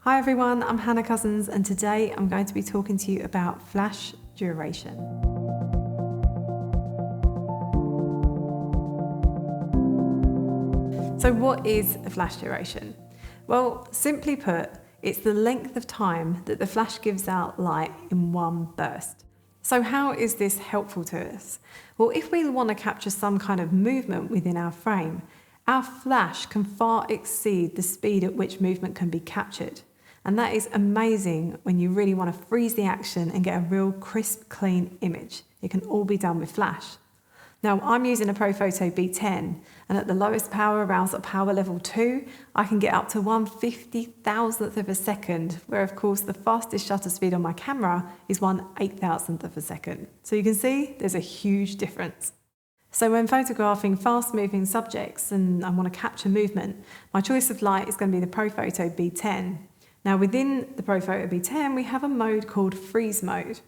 Hi everyone, I'm Hannah Cousins and today I'm going to be talking to you about flash duration. So what is a flash duration? Well, simply put, it's the length of time that the flash gives out light in one burst. So how is this helpful to us? Well, if we want to capture some kind of movement within our frame, our flash can far exceed the speed at which movement can be captured. And that is amazing when you really want to freeze the action and get a real crisp, clean image. It can all be done with flash. Now, I'm using a ProPhoto B10, and at the lowest power, around sort of power level 2, I can get up to 1/50,000th of a second, where of course the fastest shutter speed on my camera is 1/8,000th of a second. So you can see there's a huge difference. So when photographing fast-moving subjects and I want to capture movement, my choice of light is going to be the ProPhoto B10. Now within the ProPhoto B10, we have a mode called freeze mode.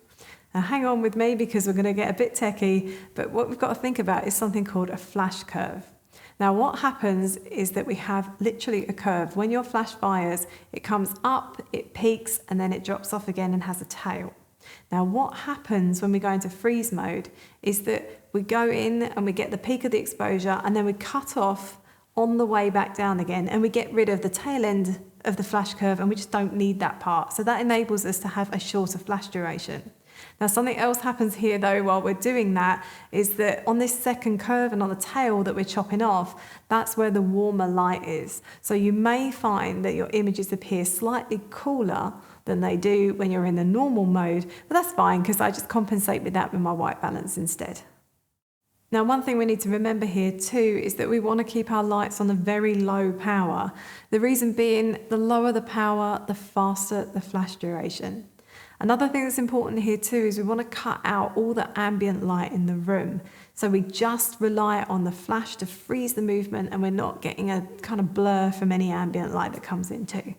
Now hang on with me because we're going to get a bit techie, but what we've got to think about is something called a flash curve. Now what happens is that we have literally a curve. When your flash fires, it comes up, it peaks, and then it drops off again and has a tail. Now what happens when we go into freeze mode is that we go in and we get the peak of the exposure and then we cut off on the way back down again and we get rid of the tail end of the flash curve and we just don't need that part. So that enables us to have a shorter flash duration. Now something else happens here though while we're doing that is that on this second curve and on the tail that we're chopping off, that's where the warmer light is. So you may find that your images appear slightly cooler than they do when you're in the normal mode, but that's fine because I just compensate with that with my white balance instead. Now, one thing we need to remember here too is that we want to keep our lights on a very low power. The reason being, the lower the power, the faster the flash duration. Another thing that's important here too is we want to cut out all the ambient light in the room. So we just rely on the flash to freeze the movement and we're not getting a kind of blur from any ambient light that comes in too.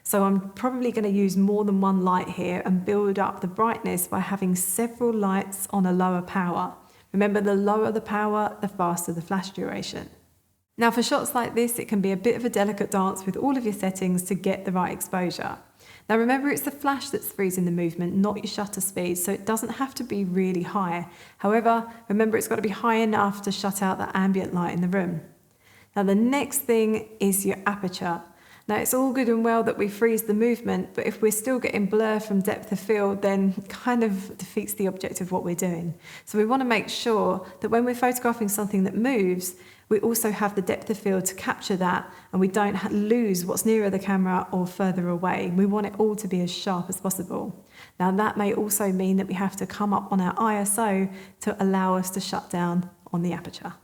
So I'm probably going to use more than one light here and build up the brightness by having several lights on a lower power. Remember, the lower the power, the faster the flash duration. Now for shots like this, it can be a bit of a delicate dance with all of your settings to get the right exposure. Now remember, it's the flash that's freezing the movement, not your shutter speed, so it doesn't have to be really high. However, remember it's got to be high enough to shut out the ambient light in the room. Now the next thing is your aperture. Now it's all good and well that we freeze the movement, but if we're still getting blur from depth of field, then it kind of defeats the object of what we're doing. So we want to make sure that when we're photographing something that moves, we also have the depth of field to capture that and we don't lose what's nearer the camera or further away. We want it all to be as sharp as possible. Now that may also mean that we have to come up on our ISO to allow us to shut down on the aperture.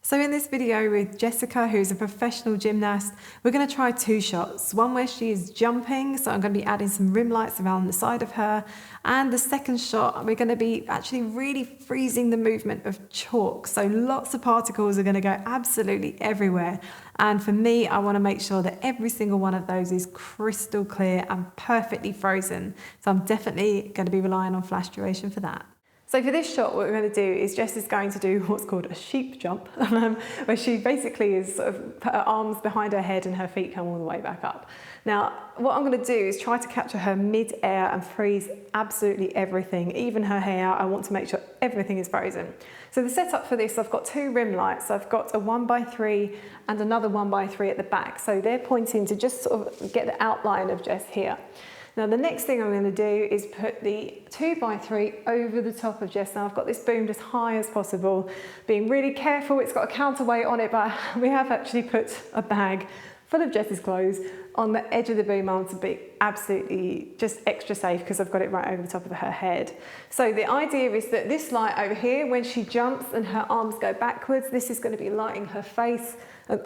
So in this video with Jessica, who's a professional gymnast, we're going to try two shots. One where she is jumping, so I'm going to be adding some rim lights around the side of her. And the second shot, we're going to be actually really freezing the movement of chalk. So lots of particles are going to go absolutely everywhere. And for me, I want to make sure that every single one of those is crystal clear and perfectly frozen. So I'm definitely going to be relying on flash duration for that. So for this shot, what we're going to do is Jess is going to do what's called a sheep jump, where she basically is sort of put her arms behind her head and her feet come all the way back up. Now, what I'm going to do is try to capture her mid-air and freeze absolutely everything, even her hair. I want to make sure everything is frozen. So the setup for this, I've got two rim lights. I've got a 1x3 and another 1x3 at the back. So they're pointing to just sort of get the outline of Jess here. Now the next thing I'm going to do is put the 2x3 over the top of Jess. Now I've got this boomed as high as possible, being really careful. It's got a counterweight on it, but we have actually put a bag full of Jess's clothes on the edge of the boom arm to be absolutely just extra safe because I've got it right over the top of her head. So the idea is that this light over here, when she jumps and her arms go backwards, this is going to be lighting her face,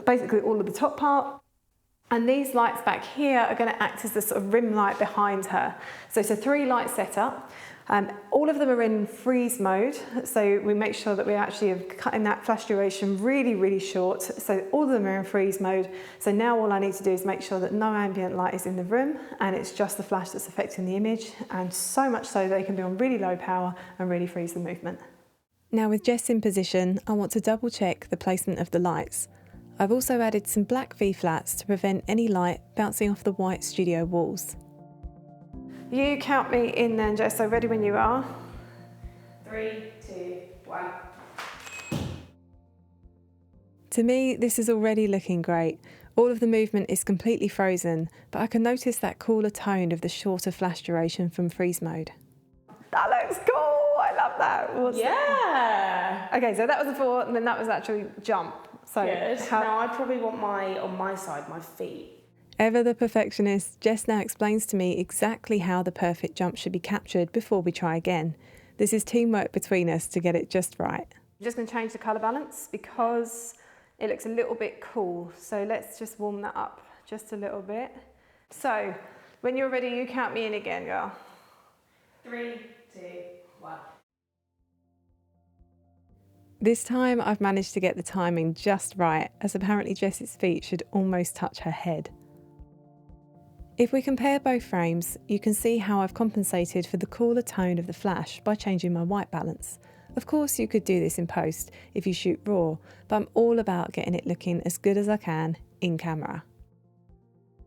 basically all of the top part. And these lights back here are going to act as the sort of rim light behind her. So it's a 3-light setup. All of them are in freeze mode. So we make sure that we're actually cutting that flash duration really, really short. So all of them are in freeze mode. So now all I need to do is make sure that no ambient light is in the room and it's just the flash that's affecting the image. And so much so they can be on really low power and really freeze the movement. Now with Jess in position, I want to double check the placement of the lights. I've also added some black V-flats to prevent any light bouncing off the white studio walls. You count me in then, Jess, so ready when you are. 3, 2, 1. To me, this is already looking great. All of the movement is completely frozen, but I can notice that cooler tone of the shorter flash duration from freeze mode. That looks cool, I love that. Yeah. Okay, so that was before, and then that was actually jump. So Good. Now I probably want on my side, my feet. Ever the perfectionist, Jess now explains to me exactly how the perfect jump should be captured before we try again. This is teamwork between us to get it just right. I'm just going to change the colour balance because it looks a little bit cool. So let's just warm that up just a little bit. So when you're ready, you count me in again, girl. 3, 2, 1. This time I've managed to get the timing just right, as apparently Jess's feet should almost touch her head. If we compare both frames, you can see how I've compensated for the cooler tone of the flash by changing my white balance. Of course you could do this in post if you shoot raw, but I'm all about getting it looking as good as I can in camera.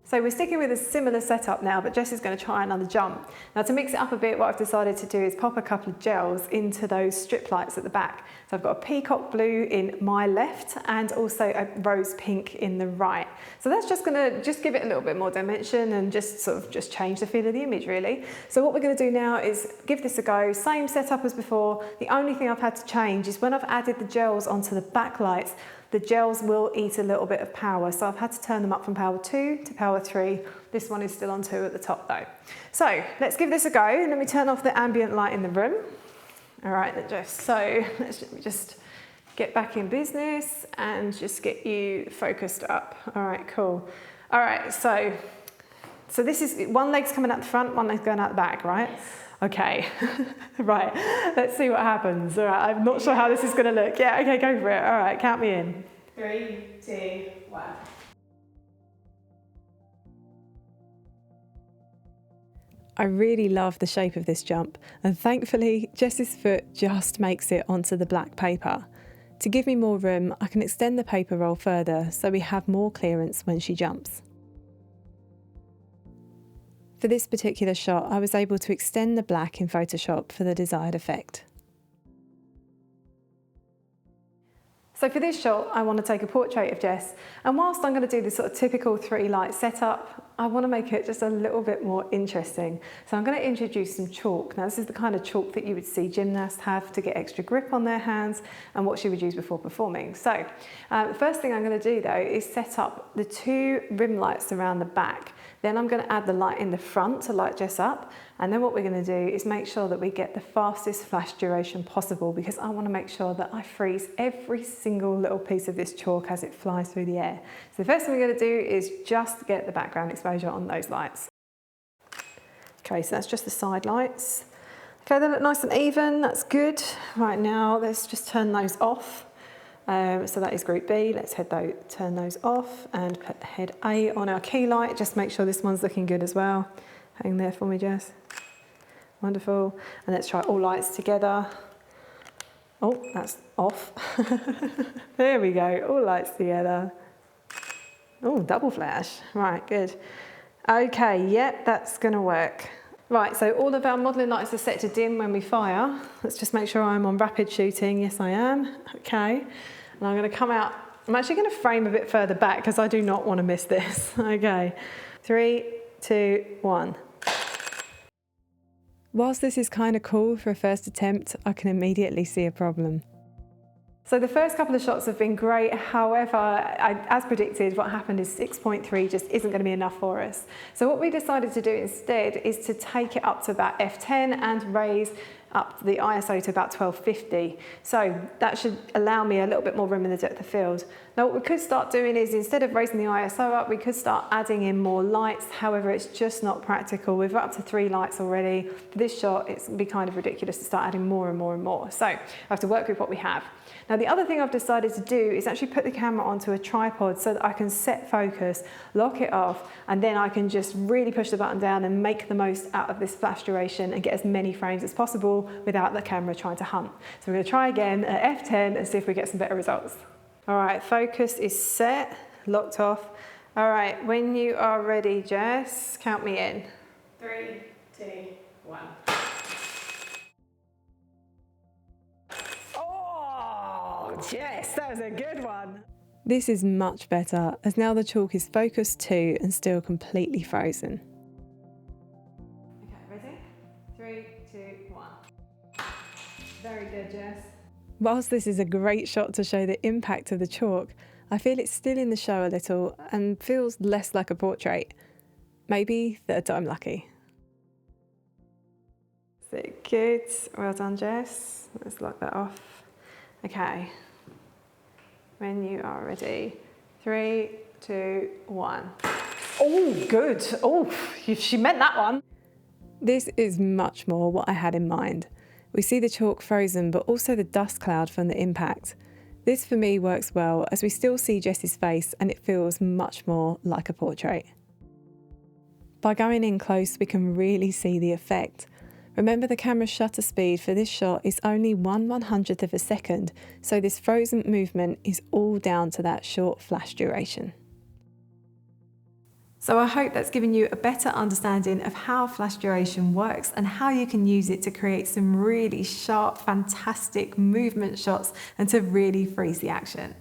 So we're sticking with a similar setup now, but Jess is going to try another jump. Now to mix it up a bit, what I've decided to do is pop a couple of gels into those strip lights at the back. So I've got a peacock blue in my left and also a rose pink in the right. So that's just going to give it a little bit more dimension and just change the feel of the image really. So what we're going to do now is give this a go, same setup as before. The only thing I've had to change is when I've added the gels onto the backlights, the gels will eat a little bit of power, so I've had to turn them up from power 2 to power 3. This one is still on 2 at the top though. So let's give this a go. Let me turn off the ambient light in the room. All right, so let's just get back in business and just get you focused up. All right, cool. All right, so this is, one leg's coming out the front, one leg's going out the back, right? Yes. Okay, right, let's see what happens. All right, I'm not sure how this is going to look. Yeah, okay, go for it. All right, count me in. 3, 2, 1. I really love the shape of this jump, and thankfully Jess's foot just makes it onto the black paper. To give me more room, I can extend the paper roll further so we have more clearance when she jumps. For this particular shot, I was able to extend the black in Photoshop for the desired effect. So for this shot, I want to take a portrait of Jess, and whilst I'm going to do this sort of typical 3 light setup, I want to make it just a little bit more interesting. So I'm going to introduce some chalk. Now this is the kind of chalk that you would see gymnasts have to get extra grip on their hands and what she would use before performing. So the first thing I'm going to do though is set up the 2 rim lights around the back. Then I'm going to add the light in the front to light Jess up, and then what we're going to do is make sure that we get the fastest flash duration possible, because I want to make sure that I freeze every single little piece of this chalk as it flies through the air. So the first thing we're going to do is just get the background exposure on those lights. Okay, so that's just the side lights. Okay, they look nice and even, that's good. Right now, let's just turn those off. So that is group B. Let's turn those off and put head A on our key light. Just make sure this one's looking good as well. Hang there for me, Jess. Wonderful. And let's try all lights together. Oh, that's off. There we go, all lights together. Oh, double flash. Right, good. Okay, yep, that's gonna work. Right, so all of our modelling lights are set to dim when we fire. Let's just make sure I'm on rapid shooting. Yes, I am. Okay. And I'm going to come out. I'm actually going to frame a bit further back because I do not want to miss this. Okay. 3, 2, 1. Whilst this is kind of cool for a first attempt, I can immediately see a problem. So the first couple of shots have been great, however, as predicted, what happened is 6.3 just isn't going to be enough for us. So what we decided to do instead is to take it up to about F10 and raise up the ISO to about 1250. So that should allow me a little bit more room in the depth of field. Now what we could start doing is, instead of raising the ISO up, we could start adding in more lights. However, it's just not practical. We've got up to 3 lights already. For this shot, it's going to be kind of ridiculous to start adding more and more and more. So I have to work with what we have. Now the other thing I've decided to do is actually put the camera onto a tripod so that I can set focus, lock it off, and then I can just really push the button down and make the most out of this flash duration and get as many frames as possible without the camera trying to hunt. So we're going to try again at F10 and see if we get some better results. All right, focus is set, locked off. All right, when you are ready, Jess, count me in. 3, 2, 1. Oh, Jess, that was a good one. This is much better, as now the chalk is focused too and still completely frozen. Okay, ready? 3, 2, 1. Very good, Jess. Whilst this is a great shot to show the impact of the chalk, I feel it's still in the show a little and feels less like a portrait. Maybe that I'm lucky. So good, well done, Jess. Let's lock that off. Okay, when you are ready, 3, 2, 1. Oh, good. Oh, she meant that one. This is much more what I had in mind. We see the chalk frozen, but also the dust cloud from the impact. This for me works well, as we still see Jess's face and it feels much more like a portrait. By going in close, we can really see the effect. Remember, the camera's shutter speed for this shot is only 1/100th of a second, so this frozen movement is all down to that short flash duration. So I hope that's given you a better understanding of how flash duration works and how you can use it to create some really sharp, fantastic movement shots and to really freeze the action.